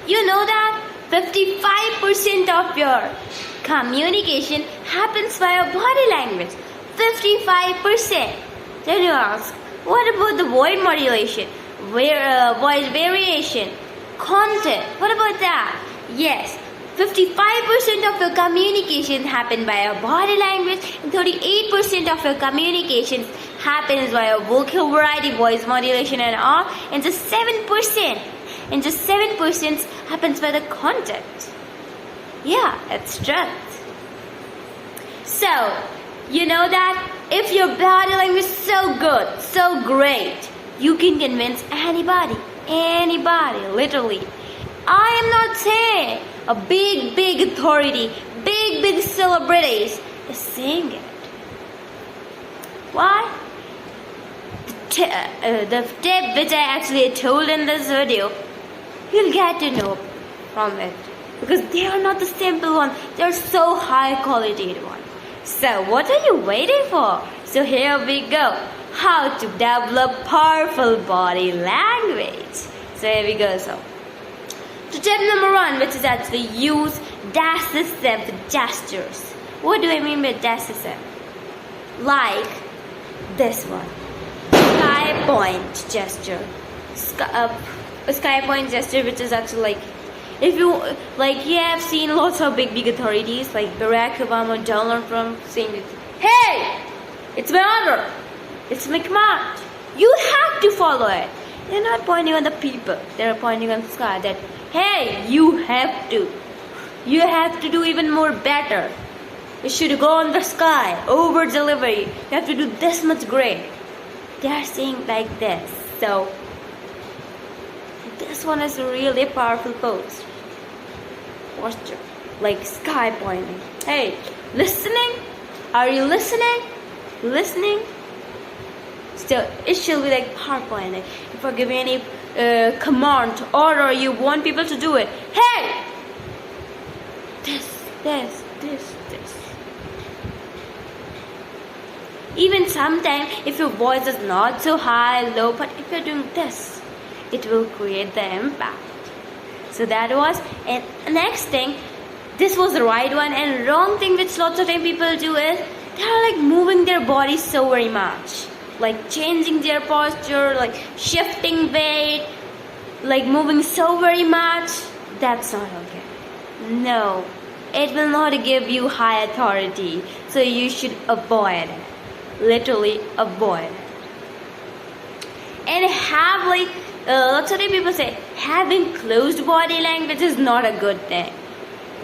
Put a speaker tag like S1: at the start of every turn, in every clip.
S1: You know that 55% of your communication happens via body language. 55%. Then you ask, what about the voice modulation, voice variation, content? What about that? Yes, 55% of your communication happen via body language, and 38% of your communication happens via vocal variety, voice modulation, and all, and just 7%. And just 7% happens by the content. Yeah, it's strength. So, you know that if your body language is so good, so great, you can convince anybody, literally. I am not saying a big authority, big celebrities is saying it. Why? The tip which I actually told in this video, you'll get to know from it, because they are not the simple one, they are so high quality one. So what are you waiting for? So here we go, how to develop powerful body language. So here we go. So tip number 1, which is actually use decisive gestures. What do I mean by decisive? Like this one, sky point gesture. A sky point gesture, which is actually like, if you have seen lots of big authorities like Barack Obama, Donald Trump saying it. Hey, it's my order, it's my command. You have to follow it. They're not pointing on the people, they're pointing on the sky. That hey, you have to do even more better. You should go on the sky, over delivery. You have to do this much great. They are saying like this. So this one is a really powerful pose. Posture, like sky pointing. Hey, listening? Are you listening? Listening? Still, it should be like power pointing. If I give you any command, order, you want people to do it. Hey! This. Even sometimes, if your voice is not so high, low, but if you're doing this, it will create the impact. So that was, and next thing, this was the right one, and wrong thing which lots of time people do is, they are like moving their body so very much, like changing their posture, like shifting weight, like moving so very much. That's not okay. No, it will not give you high authority, so you should avoid it. Literally avoid it. And have like lots of people say having closed body language is not a good thing.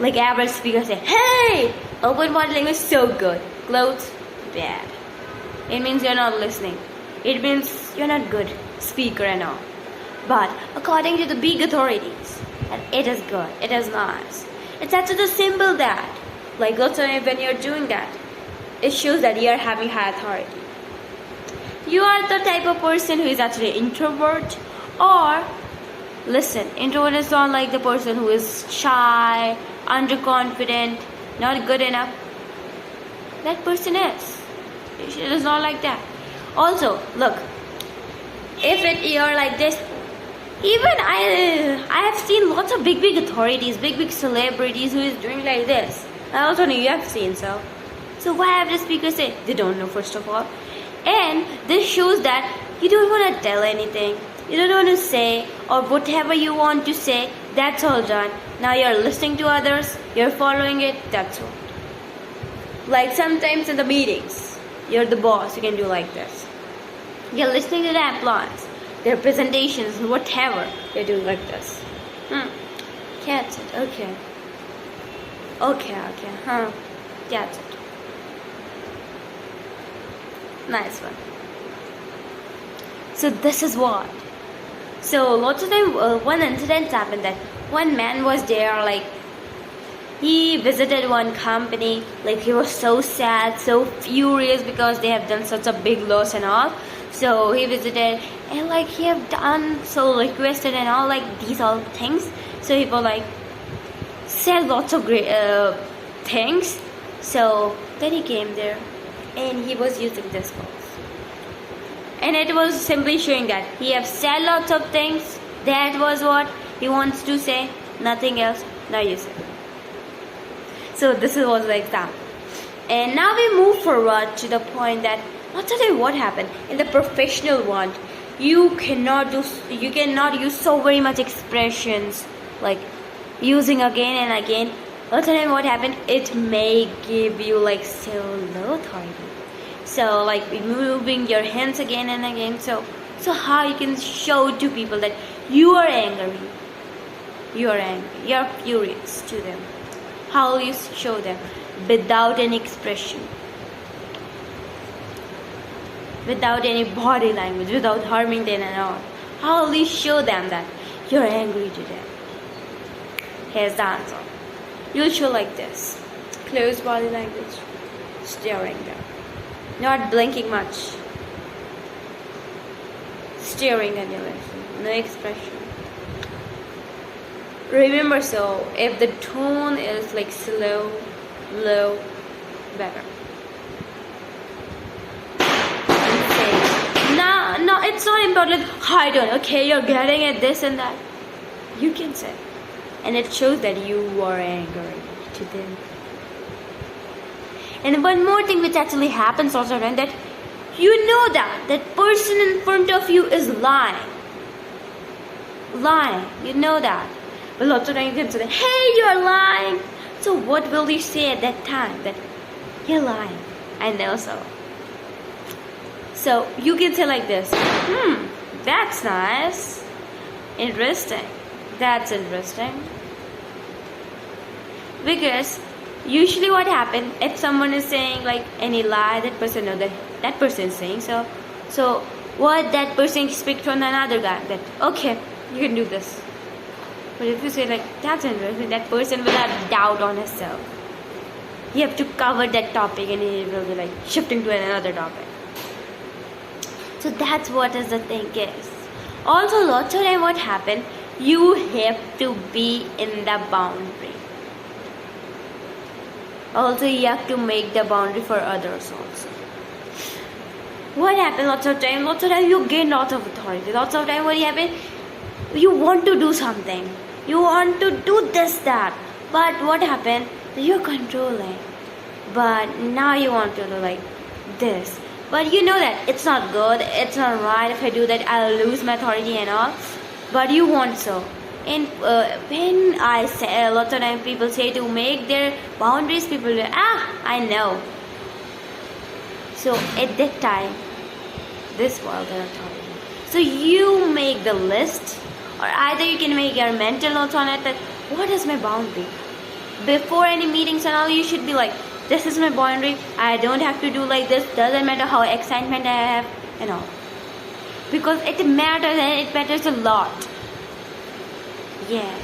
S1: Like average speakers say, hey, open body language so good, closed bad. It means you're not listening. It means you're not good speaker and all. But according to the big authorities, it is good, it is nice. It's actually the symbol that, like lots of when you're doing that, it shows that you are having high authority. You are the type of person who is actually introvert, or listen, introvert is not like the person who is shy, underconfident, not good enough. That person is. It is not like that. Also, look, if you're like this, even I have seen lots of big authorities, big celebrities who is doing like this. I also know you have seen so. So why have the speaker say? They don't know, first of all. And this shows that you don't want to tell anything. You don't want to say, or whatever you want to say, that's all done. Now you're listening to others, you're following it, that's all. Like sometimes in the meetings, you're the boss, you can do like this. You're listening to the employees, their presentations, whatever, you're doing like this. That's it, okay. Okay, that's it. Nice one. So this is what. So lots of time, one incident happened that one man was there, like he visited one company, like he was so sad, so furious because they have done such a big loss and all. So he visited and like he have done so requested and all, like these all things. So he was like said lots of great things. So then he came there and he was using this pose. And it was simply showing that he have said lots of things. That was what he wants to say. nothing else. Now you say. So this was the example. And now we move forward to the point that I'll tell you what happened in the professional one. You cannot use so very much expressions like using again and again. I'll tell you what happened. It may give you like so low authority. So like moving your hands again and again. So how you can show to people that you are angry. You are angry. You are furious to them. How will you show them? Without any expression, without any body language, without harming them at all. How will you show them that you're angry to them? Here's the answer. You'll show like this. Close body language, staring them, not blinking much, staring at your lips, no expression. Remember, so if the tone is like slow, low, better. And say, no, it's not important. High tone, okay, you're getting at this and that. You can say. And it shows that you are angry to them. And one more thing which actually happens also, and that you know that person in front of you is lying. Lying, you know that. But lots of times you can say, hey, you're lying. So what will you say at that time? That you're lying. I know so. So you can say like this, that's nice. Interesting. That's interesting. Because usually what happens, if someone is saying like any lie, that person knows that person is saying so what that person expects from another guy, that okay, you can do this. But if you say like that's interesting, that person will have doubt on himself. You have to cover that topic and he will be like shifting to another topic. So that's what is the thing is. Also lots of time what happen, you have to be in the boundary. Also you have to make the boundary for others also. What happens lots of time you gain lots of authority. Lots of time what happen, you want to do something. You want to do this, that. But what happened? You're controlling. But now you want to do like this. But you know that it's not good, it's not right. If I do that, I'll lose my authority and all. But you want so. And when I say, lots of times people say to make their boundaries, people will, I know. So at that time, this was their authority. So you make the list, or either you can make your mental notes on it that what is my boundary. Before any meetings and all, you should be like, this is my boundary. I don't have to do like this. Doesn't matter how excitement I have and all. Because it matters, and it matters a lot. Yes.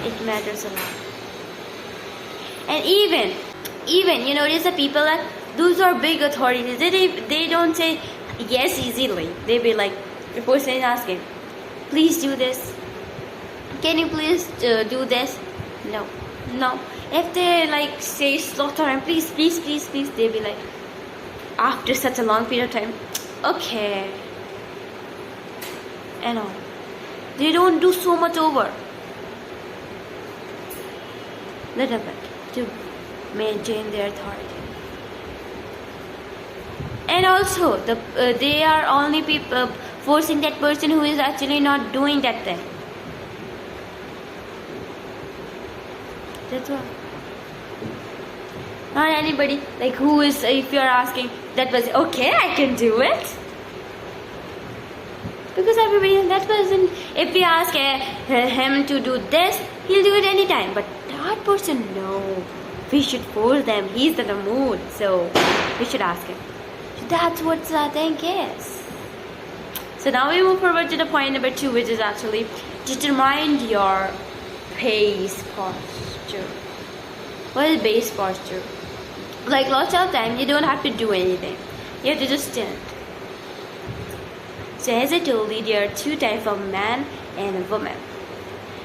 S1: It matters a lot. And even you notice the people that those are big authorities. They don't say yes easily. They be like, the person is asking, please do this. Can you please do this? No. If they like say slaughter and please, they be like, after such a long period of time, okay. And all. They don't do so much over. Little bit to maintain their authority. And also, they are only people forcing that person who is actually not doing that thing. That's all. Not anybody like who is, if you are asking that person, okay, I can do it. Because everybody, that person, if we ask him to do this, he'll do it anytime. But that person, no. We should force them. He's in the mood. So we should ask him. So that's what the thing is. So now we move forward to the point number 2, which is actually determine your base posture. What is base posture? Like lots of time, you don't have to do anything. You have to just stand. So as I told you, there are 2 types of man and a woman.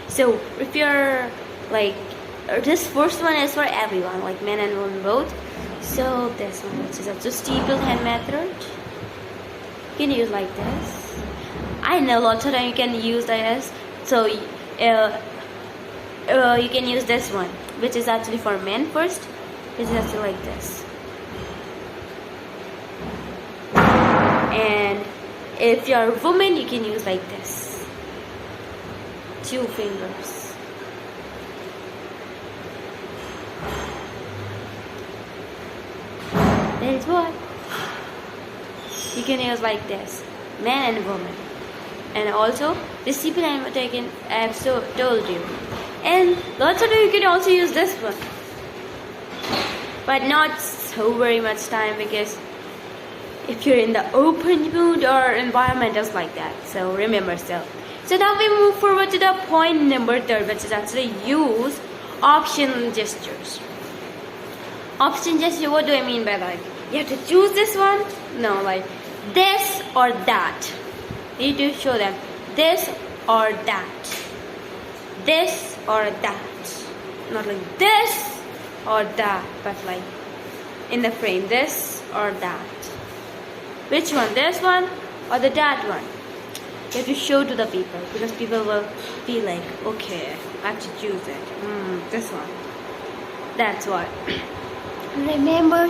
S1: So if you're like, this first one is for everyone, like men and women both. So this one, which is a steeple hand method, you can use like this. I know lots of time you can use this So you can use this one, which is actually for men first, which is actually like this. And if you're a woman, you can use like this, 2 fingers. That's what you can use like this, man and woman. And also this people I've told you, and lots of you can also use this one, but not so very much time, because if you're in the open mood or environment just like that. So remember. So now we move forward to the point number 3, which is actually use optional gestures. Option gesture, what do I mean by that? You have to choose this one? No, like this or that. You need to show them this or that. This or that. Not like this or that, but like in the frame, this or that. Which one? This one or the that one? You have to show to the people, because people will be like, okay, I have to choose it. This one. That's what. Remember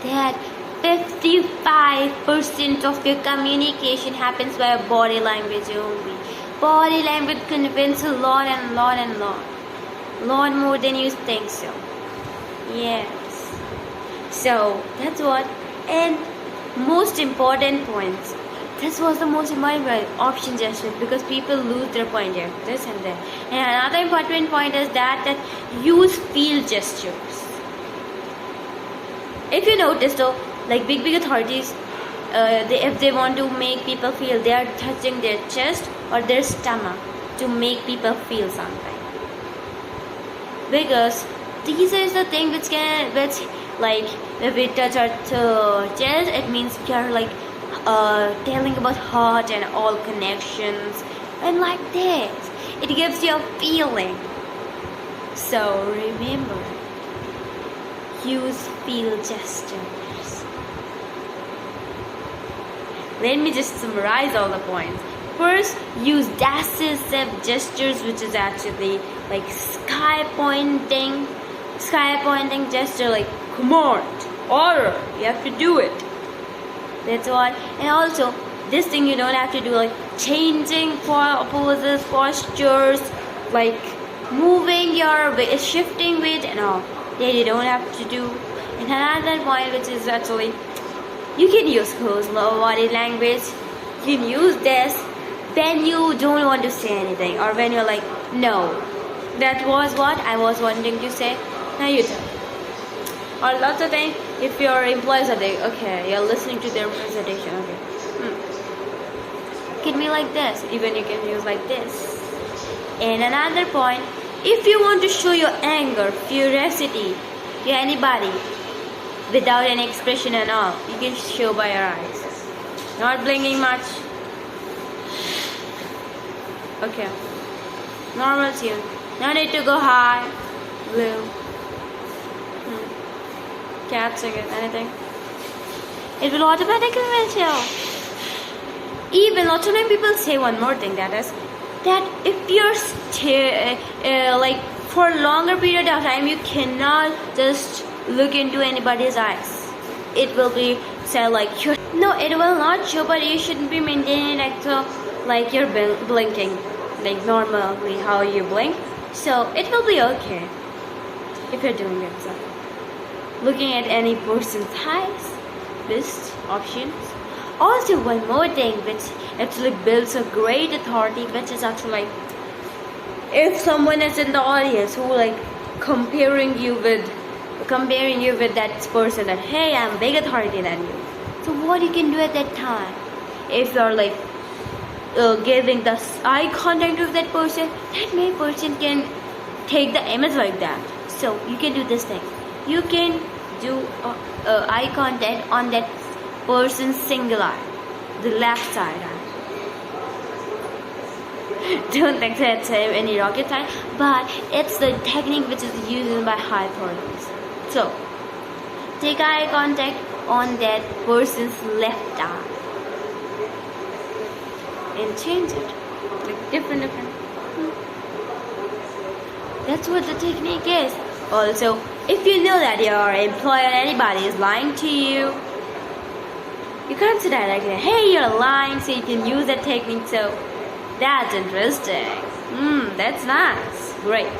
S1: that 55% of your communication happens by body language only. Body language convinces a lot and lot more than you think so. Yes. So that's what. And most important points. This was the most important point, option gesture, because people lose their point here, this and that. And another important point is that use field gestures. If you notice though, like big authorities, if they want to make people feel, they are touching their chest or their stomach to make people feel something. Because this is the thing which like if we touch our chest, it means we are like telling about heart and all connections, and like this, it gives you a feeling. So remember, use field gestures. Let me just summarize all the points. First, use decisive gestures, which is actually like sky pointing gesture, like command, order, you have to do it. That's all. And also, this thing you don't have to do, like changing poses, postures, like moving your weight, shifting weight and all. That you don't have to do. And another point, which is actually, you can use close low body language. You can use this when you don't want to say anything, or when you're like, no, that was what I was wanting to say. Now you tell. Or lots of things, if your employees are like, okay, you're listening to their presentation, okay. Can be like this, even you can use like this. And another point, if you want to show your anger, curiosity to anybody without any expression at all, you can show by your eyes. Not blinking much. Okay. Normal tune. No need to go high, low. Cat singing, anything. It will automatically tell. Even lots of people say one more thing, that is that if you're like for a longer period of time, you cannot just look into anybody's eyes. It will be say like no, it will not show, but you shouldn't be maintaining like so, like you're blinking like normally how you blink. So it will be okay if you're doing it. So looking at any person's eyes, best options. Also, one more thing which actually builds a great authority, which is actually like if someone is in the audience who like comparing you with that person, that hey, I'm big authority than you. So what you can do at that time, if you're like giving the eye contact with that person, that may person can take the image like that. So you can do this thing. You can do eye contact on that person's single eye, the left side eye. Don't think that's any rocket science, but it's the technique which is used by high authorities. So take eye contact on that person's left eye and change it. Like different. That's what the technique is. Also, if you know that your employer or anybody is lying to you, you can't say directly, hey, you're lying, so you can use that technique. So that's interesting. That's nice. Great.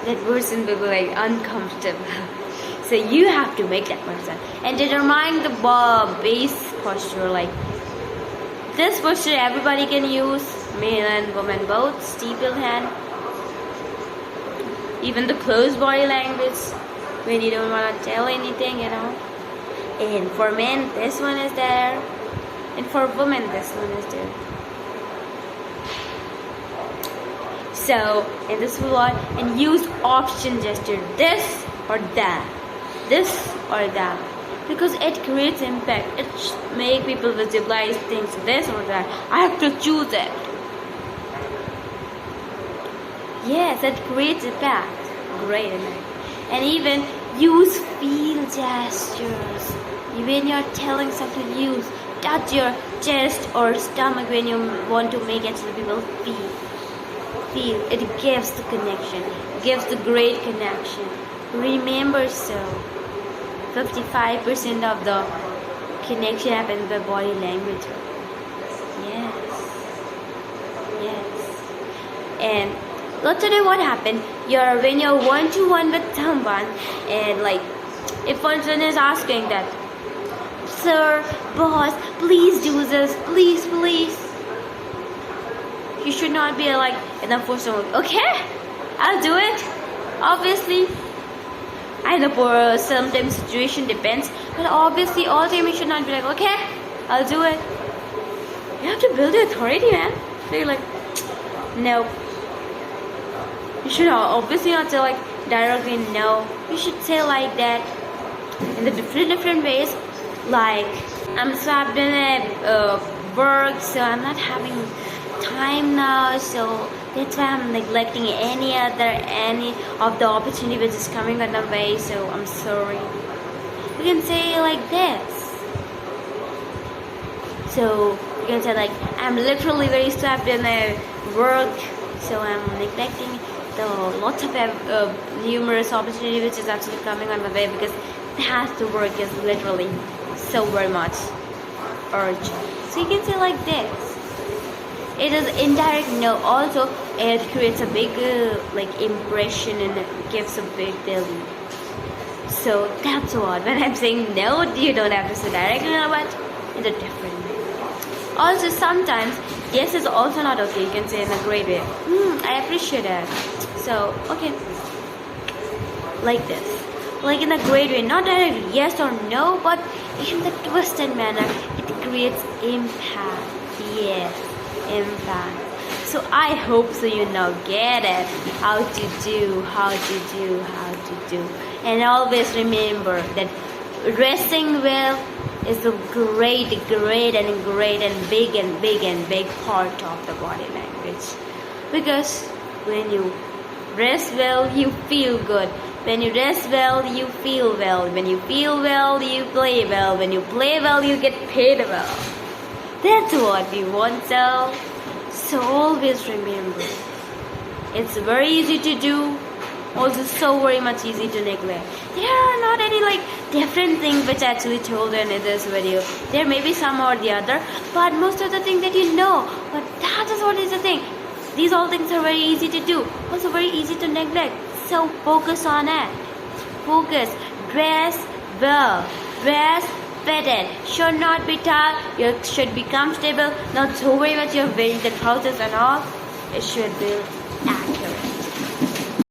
S1: That person will be like uncomfortable. So you have to make that person and determine the base posture. Like this posture, everybody can use, male and woman both. Steeple hand. Even the closed body language when you don't want to tell anything, And for men, this one is there, and for women, this one is there. So in this one, and use option gesture, this or that, because it creates impact. It make people visualize things, this or that. I have to choose it. Yes, it creates impact. Great impact. And even use feel gestures. When you're telling something, use touch your chest or stomach when you want to make it so people feel. It gives the connection, gives the great connection. Remember, so 55% of the connection happens by body language. Yes. And today what happened? When you're one-to-one with someone, and like if person is asking that, sir, boss, please do this, please. You should not be like enough for someone. Okay, I'll do it. Obviously, I know for sometimes situation depends, but obviously all the time you should not be like, okay, I'll do it. You have to build your authority, man. So you're like, no. You should obviously not say like directly no. You should say like that in the different ways. Like I'm swapped in a work, so I'm not having time now, so that's why I'm neglecting any of the opportunity which is coming on the way, so I'm sorry. You can say like this. So you can say like, I'm literally very swapped in a work, so I'm neglecting the lots of numerous opportunity which is actually coming on my way, because that the work is literally so very much urgent. So you can say like this. It is indirect no. Also, it creates a big impression and it gives a big value. So that's what. When I'm saying no, you don't have to say directly no, but in a different way. Also, sometimes yes is also not okay. You can say in a great way. I appreciate that. So okay, like this, like in a great way, not directly yes or no, but in the twisted manner. It creates impact. Yes. Impact. So I hope so you now get it, how to do, and always remember that resting well is a great and big part of the body language, because when you rest well you feel good, when you rest well you feel well, when you feel well you play well, when you play well you get paid well. That's what we want. So always remember, it's very easy to do, also so very much easy to neglect. There are not any different things which I actually told in this video. There may be some or the other, but most of the things that you know, but that is what is the thing. These all things are very easy to do, also very easy to neglect. So focus on it. Focus. Dress well. Dress fitted, should not be tight, you should be comfortable, not so very much you're wearing the trousers and all. It should be